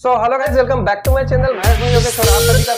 So hello guys, welcome back to my channel. मैं हूं योगेश और आप सभी का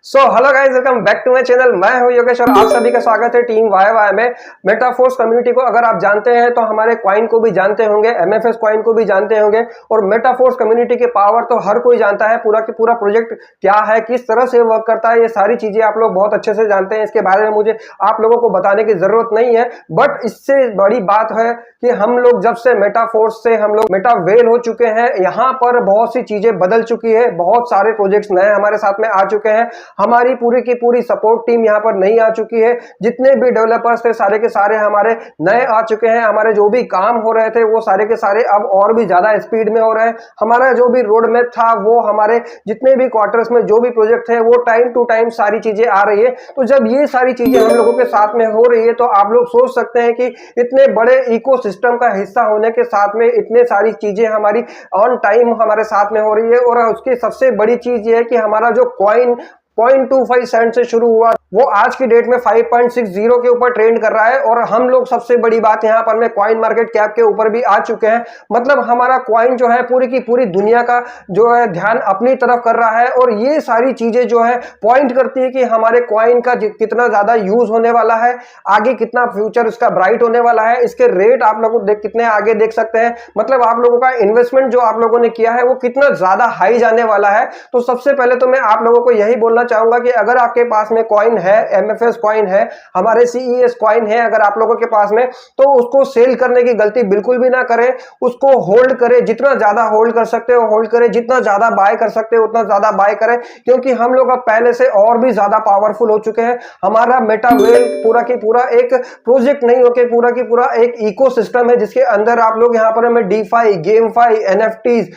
स्वागत hello guys, welcome back to my channel. मैं हूं योगेश और आप सभी का स्वागत है टीम वाई वाई में। मेटाफोर्स कम्युनिटी को अगर आप जानते हैं तो हमारे कॉइन को भी जानते होंगे, एमएफएस कॉइन को भी जानते होंगे और मेटाफोर्स कम्युनिटी के पावर तो हर कोई जानता है। पूरा की पूरा प्रोजेक्ट क्या है, किस तरह से वर्क करता है, ये सारी चीजें आप लोग बहुत अच्छे से जानते हैं। इसके बारे में मुझे आप लोगों को बताने की जरूरत नहीं है। बट इससे बड़ी बात है कि हम लोग जब से मेटाफोर्स से हम लोग मेटावेल हो चुके हैं, यहाँ पर बहुत सी चीजें बदल चुकी है। बहुत सारे प्रोजेक्ट्स नए हमारे साथ में आ चुके हैं। हमारी पूरी की पूरी सपोर्ट टीम यहाँ पर नहीं आ चुकी है। जितने भी डेवलपर्स थे सारे के सारे हमारे नए आ चुके हैं। हमारे जो भी काम हो रहे थे वो सारे के सारे अब और भी ज्यादा स्पीड में हो रहे हैं। हमारा जो भी रोड मैप था, वो हमारे जितने भी क्वार्टर्स में जो भी प्रोजेक्ट थे, वो टाइम टू टाइम सारी चीजें आ रही है। तो जब ये सारी चीजें हम लोगों के साथ में हो रही है तो आप लोग सोच सकते हैं कि इतने बड़े इकोसिस्टम का हिस्सा होने के साथ में इतने सारी चीजें हमारी ऑन टाइम हमारे साथ में हो रही है। और उसकी सबसे बड़ी चीज ये है कि हमारा जो कॉइन 0.25 सेंट से शुरू हुआ वो आज की डेट में 5.60 के ऊपर ट्रेंड कर रहा है। और हम लोग सबसे बड़ी बात यहाँ पर में कॉइन मार्केट कैप के ऊपर भी आ चुके हैं। मतलब हमारा कॉइन जो है पूरी की पूरी दुनिया का जो है ध्यान अपनी तरफ कर रहा है। और ये सारी चीजें जो है पॉइंट करती है कि हमारे कॉइन का कितना ज्यादा यूज होने वाला है, आगे कितना फ्यूचर इसका ब्राइट होने वाला है। इसके रेट आप लोग कितने आगे देख सकते हैं। मतलब आप लोगों का इन्वेस्टमेंट जो आप लोगों ने किया है वो कितना ज्यादा हाई जाने वाला है। तो सबसे पहले तो मैं आप लोगों को यही बोलना चाहूंगा कि अगर आपके पास में कॉइन है, एमएफएस कॉइन है, हमारे सीईएस कॉइन है अगर आप लोगों के पास में, तो उसको सेल करने की गलती बिल्कुल भी ना करें। उसको होल्ड करें, जितना ज्यादा होल्ड कर सकते हो होल्ड करें, जितना ज्यादा बाय कर सकते हो उतना ज्यादा बाय करें। क्योंकि हम लोग अब पहले से और भी ज्यादा पावरफुल हो चुके हैं। हमारा मेटावेल पूरा की पूरा एक प्रोजेक्ट नहीं होकर पूरा की पूरा एक इकोसिस्टम है, जिसके अंदर आप लोग यहाँ पर हमें डीफाई, गेमफाई, एनएफटीज,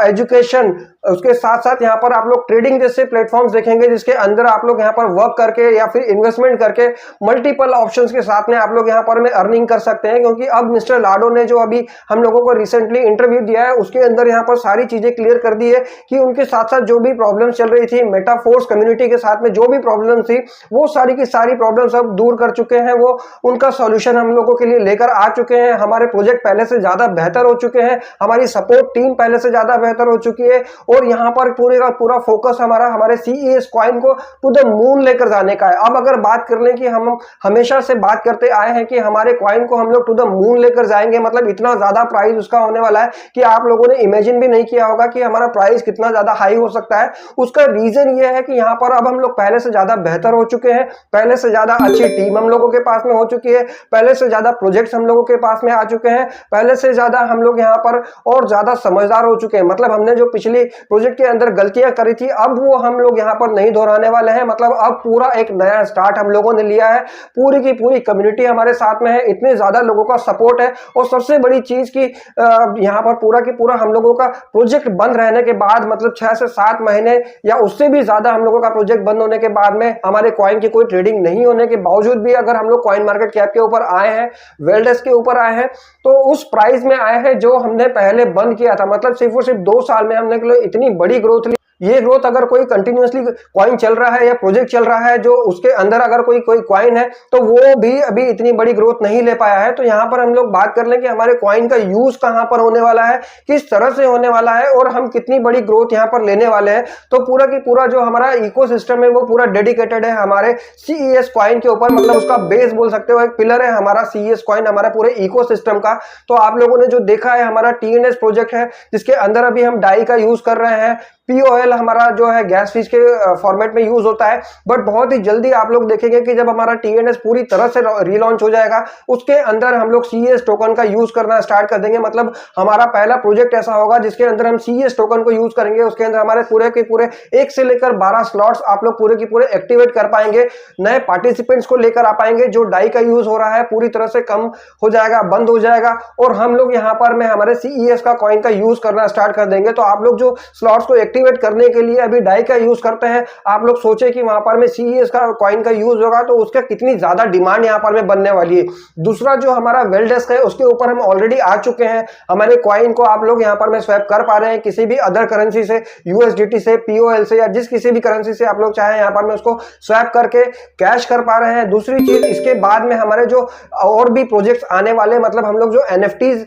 एजुकेशन, उसके साथ साथ यहाँ पर आप लोग ट्रेडिंग जैसे प्लेटफॉर्म्स देखेंगे जिसके अंदर आप लोग यहाँ पर वर्क करके या फिर इन्वेस्टमेंट करके मल्टीपल ऑप्शंस के साथ में आप लोग यहाँ पर में अर्निंग कर सकते हैं। क्योंकि अब मिस्टर लाडो ने जो अभी हम लोगों को रिसेंटली इंटरव्यू दिया है उसके अंदर यहाँ पर सारी चीजें क्लियर कर दी है कि उनके साथ साथ जो भी प्रॉब्लम चल रही थी मेटाफोर्स कम्युनिटी के साथ में, जो भी प्रॉब्लम थी वो सारी की सारी प्रॉब्लम्स अब दूर कर चुके हैं। वो उनका सॉल्यूशन हम लोगों के लिए लेकर आ चुके हैं। हमारे प्रोजेक्ट पहले से ज्यादा बेहतर हो चुके हैं, हमारी सपोर्ट टीम पहले से ज्यादा बेहतर हो चुकी है। और यहाँ पर पूरे का पूरा फोकस हमारा हमारे सीईएस कॉइन को टू द मून लेकर जाने का है। अब अगर बात कर लें कि हम हमेशा से बात करते आए हैं कि हमारे कॉइन को हम लोग टू द मून लेकर जाएंगे, मतलब इतना ज्यादा प्राइस उसका होने वाला है कि आप लोगों ने इमेजिन भी नहीं किया होगा कि हमारा प्राइस कितना ज्यादा हाई हो सकता है। उसका रीजन ये है कि यहाँ पर अब हम लोग पहले से ज्यादा बेहतर हो चुके हैं, पहले से ज्यादा अच्छी टीम हम लोगों के पास में हो चुकी है, पहले से ज्यादा प्रोजेक्ट्स हम लोगों के पास में आ चुके हैं, पहले से ज्यादा हम लोग यहाँ पर और ज्यादा समझदार हो चुके हैं। मतलब हमने जो पिछले प्रोजेक्ट के अंदर गलतियां करी थी अब वो हम लोग यहाँ पर नहीं दोहराने वाले हैं। मतलब अब पूरा एक नया स्टार्ट हम लोगों ने लिया है। पूरी की पूरी कम्युनिटी हमारे साथ में है, इतने ज्यादा लोगों का सपोर्ट है। और सबसे बड़ी चीज की यहाँ पर पूरा की पूरा हम लोगों का प्रोजेक्ट बंद रहने के बाद, मतलब 6 से 7 महीने या उससे भी ज्यादा हम लोगों का प्रोजेक्ट बंद होने के बाद में हमारे कॉइन की कोई ट्रेडिंग नहीं होने के बावजूद भी अगर हम लोग कॉइन मार्केट कैप के ऊपर आए हैं, वेल्डेस के ऊपर आए हैं, तो उस प्राइस में आए हैं जो हमने पहले बंद किया था। मतलब सिर्फ और सिर्फ 2 साल में हमने इतनी बड़ी ग्रोथ ली। ये ग्रोथ अगर कोई कंटिन्यूअसली कॉइन चल रहा है या प्रोजेक्ट चल रहा है जो उसके अंदर अगर कोई कॉइन है तो वो भी अभी इतनी बड़ी ग्रोथ नहीं ले पाया है। तो यहाँ पर हम लोग बात कर लें कि हमारे कॉइन का यूज कहां पर होने वाला है, किस तरह से होने वाला है और हम कितनी बड़ी ग्रोथ यहाँ पर लेने वाले हैं। तो पूरा की पूरा जो हमारा इकोसिस्टम है वो पूरा डेडिकेटेड है हमारे सीईएस कॉइन के ऊपर। मतलब उसका बेस बोल सकते हो, एक पिलर है हमारा सीईएस कॉइन हमारा पूरे इकोसिस्टम का। तो आप लोगों ने जो देखा है हमारा टीएनएस प्रोजेक्ट है जिसके अंदर अभी हम डाई का यूज कर रहे हैं। पीओएल हमारा जो है गैस फीस के फॉर्मेट में यूज होता है। बट बहुत ही जल्दी आप लोग देखेंगे कि जब हमारा टीएनएस पूरी तरह से रीलॉन्च हो जाएगा उसके अंदर हम लोग सीईएस टोकन का यूज करना स्टार्ट कर देंगे। मतलब हमारा पहला प्रोजेक्ट ऐसा होगा जिसके अंदर हम सीईएस टोकन को यूज करेंगे। उसके अंदर हमारे पूरे के पूरे 1 से लेकर 12 स्लॉट्स आप लोग पूरे के पूरे एक्टिवेट कर पाएंगे। नए पार्टिसिपेंट्स को लेकर आ पाएंगे। जो डाई का यूज हो रहा है पूरी तरह से कम हो जाएगा, बंद हो जाएगा और हम लोग यहाँ पर में हमारे सीईएस का कॉइन का यूज करना स्टार्ट कर देंगे। तो आप लोग जो स्लॉट्स को एक्टिवेट करने के लिए अभी डाई का यूज करते हैं। आप लोग सोचे कि वहां पर में CES का कॉइन का यूज होगा तो उसका कितनी ज्यादा डिमांड यहाँ पर में बनने वाली है। दूसरा जो हमारा वेलडेस्क है उसके ऊपर हम ऑलरेडी आ चुके हैं। हमारे कॉइन को आप लोग यहाँ पर में स्वैप कर पा रहे हैं किसी भी अदर करेंसी से, USDT से, POL से या जिस किसी भी करेंसी से आप लोग चाहे यहाँ पर में उसको स्वैप करके कैश कर पा रहे हैं। दूसरी चीज, इसके बाद में हमारे जो और भी प्रोजेक्ट्स आने वाले, मतलब हम लोग जो NFTs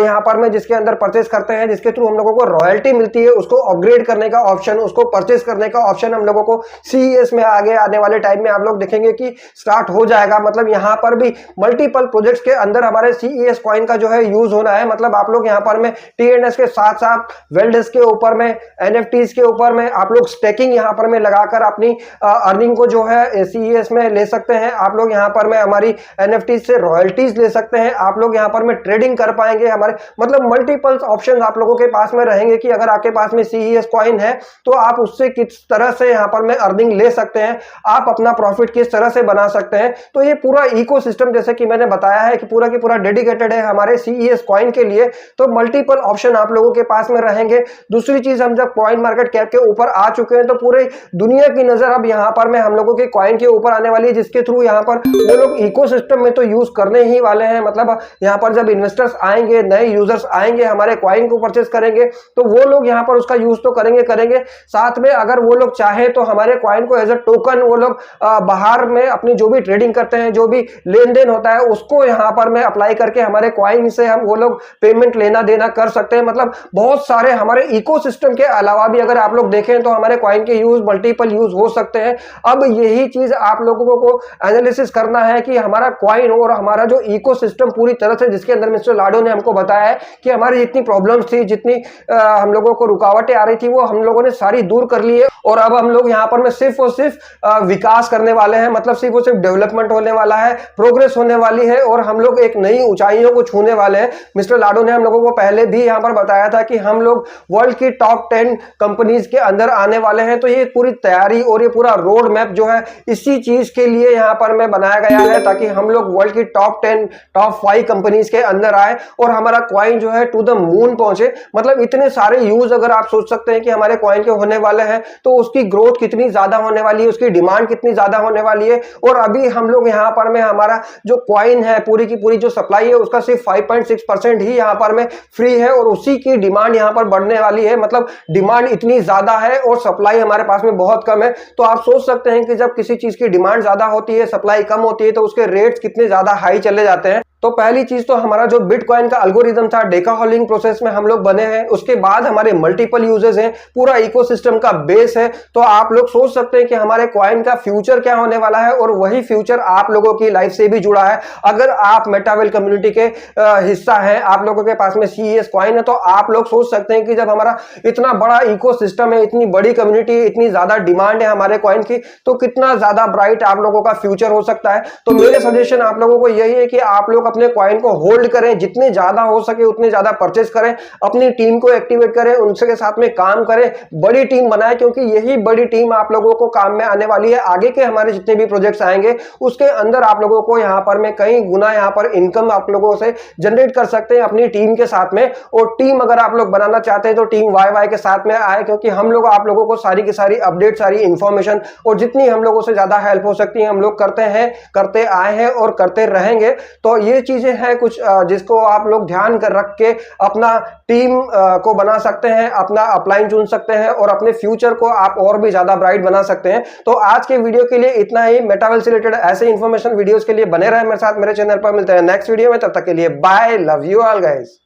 यहाँ पर में जिसके अंदर परचेस करते हैं, जिसके थ्रू हम लोगों को रॉयल्टी मिलती है, उसको अपग्रेड करने का ऑप्शन, उसको परचेस करने का ऑप्शन हम लोगों को CES में आगे आने वाले टाइम में आप लोग देखेंगे कि स्टार्ट हो जाएगा। मतलब यहाँ पर भी मल्टीपल प्रोजेक्ट्स के अंदर हमारे CES कॉइन का जो है यूज होना है। मतलब आप लोग यहाँ पर में TNS के साथ साथ वेलडेस्क के ऊपर में, NFTs के ऊपर में आप लोग स्टेकिंग यहाँ पर में लगाकर अपनी अर्निंग को जो है CES में ले सकते हैं। आप लोग यहाँ पर में हमारी NFTs से रॉयल्टीज ले सकते हैं। आप लोग यहाँ पर में ट्रेडिंग कर पाएंगे। हमारे मतलब मल्टीपल ऑप्शन आप लोगों के पास में रहेंगे कि अगर आपके पास में CES कॉइन है तो आप उससे किस तरह से यहाँ पर में अर्निंग ले सकते हैं, आप अपना प्रॉफिट किस तरह से बना सकते हैं। तो ये पूरा इकोसिस्टम जैसे कि मैंने बताया है कि पूरा की पूरा डेडिकेटेड है हमारे CES कॉइन के लिए। तो मल्टीपल ऑप्शन आप लोगों के पास में रहेंगे। दूसरी चीज, हम जब कॉइन मार्केट कैप के ऊपर आ चुके हैं तो पूरे दुनिया की नजर अब यहाँ पर में हम लोगों के कॉइन के ऊपर आने वाली है, जिसके थ्रू यहाँ पर वो लोग इकोसिस्टम में तो यूज करने ही वाले हैं। मतलब यहाँ पर जब इन्वेस्टर्स आएंगे, नए यूजर्स आएंगे, हमारे कॉइन को परचेस करेंगे तो वो लोग यहाँ पर उसका यूज तो करेंगे। साथ में अगर वो लोग चाहे तो हमारे कॉइन को एज अ टोकन वो लोग बाहर में अपनी जो भी ट्रेडिंग करते हैं, जो भी लेन देन होता है, उसको यहाँ पर में अप्लाई करके हमारे कॉइन से हम वो लोग पेमेंट लेना देना कर सकते हैं। मतलब बहुत सारे हमारे इकोसिस्टम के अलावा भी अगर आप लोग देखें तो हमारे कॉइन के यूज मल्टीपल यूज हो सकते हैं। अब यही चीज आप लोगों को एनालिसिस करना है कि हमारा कॉइन और हमारा जो इकोसिस्टम पूरी तरह से, जिसके अंदर मिस्टर लाडो ने हमको बताया है कि हमारी जितनी प्रॉब्लम्स थी, जितनी हम लोगों को रुकावटें आ रही थी, वो हम लोगों ने सारी दूर कर ली है। और अब हम लोग यहाँ पर में सिर्फ और सिर्फ विकास करने वाले हैं। मतलब सिर्फ और सिर्फ डेवलपमेंट होने वाला है, प्रोग्रेस होने वाली है और हम लोग एक नई ऊंचाइयों को छूने वाले हैं। मिस्टर लाडो ने हम लोगों को पहले भी यहाँ पर बताया था कि हम लोग वर्ल्ड की टॉप 10 कंपनीज के अंदर आने वाले हैं। तो ये पूरी तैयारी और ये पूरा रोड मैप जो है इसी चीज के लिए यहाँ पर में बनाया गया है, ताकि हम लोग वर्ल्ड की टॉप 10 टॉप 5 कंपनीज के अंदर आए और हमारा कॉइन जो है टू द मून पहुंचे। मतलब इतने सारे यूज अगर आप सोच सकते हैं कि हमारे कॉइन के होने वाले हैं तो उसकी ग्रोथ कितनी ज्यादा होने वाली है, उसकी डिमांड कितनी ज्यादा होने वाली है। और अभी हम लोग यहाँ पर में हमारा जो कॉइन है, पूरी की पूरी जो सप्लाई है उसका सिर्फ 5.6% ही यहाँ पर में फ्री है और उसी की डिमांड यहाँ पर बढ़ने वाली है। मतलब डिमांड इतनी ज्यादा है और सप्लाई हमारे पास में बहुत कम है। तो आप सोच सकते हैं कि जब किसी चीज की डिमांड ज्यादा होती है, सप्लाई कम होती है, तो उसके रेट्स कितने ज्यादा हाई चले जाते हैं। तो पहली चीज तो हमारा जो बिटकॉइन का एल्गोरिदम था, डेका होल्डिंग प्रोसेस में हम लोग बने हैं। उसके बाद हमारे मल्टीपल यूजेस हैं, पूरा इकोसिस्टम का बेस है। तो आप लोग सोच सकते हैं कि हमारे कॉइन का फ्यूचर क्या होने वाला है और वही फ्यूचर आप लोगों की लाइफ से भी जुड़ा है। अगर आप मेटावेल कम्युनिटी के हिस्सा हैं, आप लोगों के पास में CES कॉइन है, तो आप लोग सोच सकते हैं कि जब हमारा इतना बड़ा इकोसिस्टम है, इतनी बड़ी कम्युनिटी, इतनी ज्यादा डिमांड है हमारे कॉइन की, तो कितना ज्यादा ब्राइट आप लोगों का फ्यूचर हो सकता है। तो मेरे सजेशन आप लोगों को यही है कि आप लोग अपने कॉइन को होल्ड करें, जितने ज्यादा हो सके उतने ज्यादा परचेस करें, अपनी टीम को एक्टिवेट करें, उनके साथ में काम करें, बड़ी टीम बनाएं, क्योंकि यही बड़ी टीम आप लोगों को काम में आने वाली है। आगे के हमारे जितने भी प्रोजेक्ट्स आएंगे उसके अंदर आप लोगों को यहाँ पर में कई गुना यहाँ पर इनकम आप लोगों से जनरेट कर सकते हैं अपनी टीम के साथ में। और टीम अगर आप लोग बनाना चाहते हैं तो टीम YY के साथ में आए, क्योंकि हम लोग आप लोगों को सारी की सारी अपडेट, सारी इंफॉर्मेशन और जितनी हम लोगों से ज्यादा हेल्प हो सकती है हम लोग करते हैं, करते आए हैं और करते रहेंगे। तो ये चीजें हैं कुछ जिसको आप लोग ध्यान कर रख के अपना टीम को बना सकते हैं, अपना अपलाइन चुन सकते हैं और अपने फ्यूचर को आप और भी ज्यादा ब्राइट बना सकते हैं। तो आज के वीडियो के लिए इतना ही। मेटावेल से रिलेटेड ऐसे इंफॉर्मेशन वीडियोस के लिए बने रहे मेरे साथ मेरे चैनल पर। मिलते हैं नेक्स्ट वीडियो में, तब तक के लिए bye, love you all guys.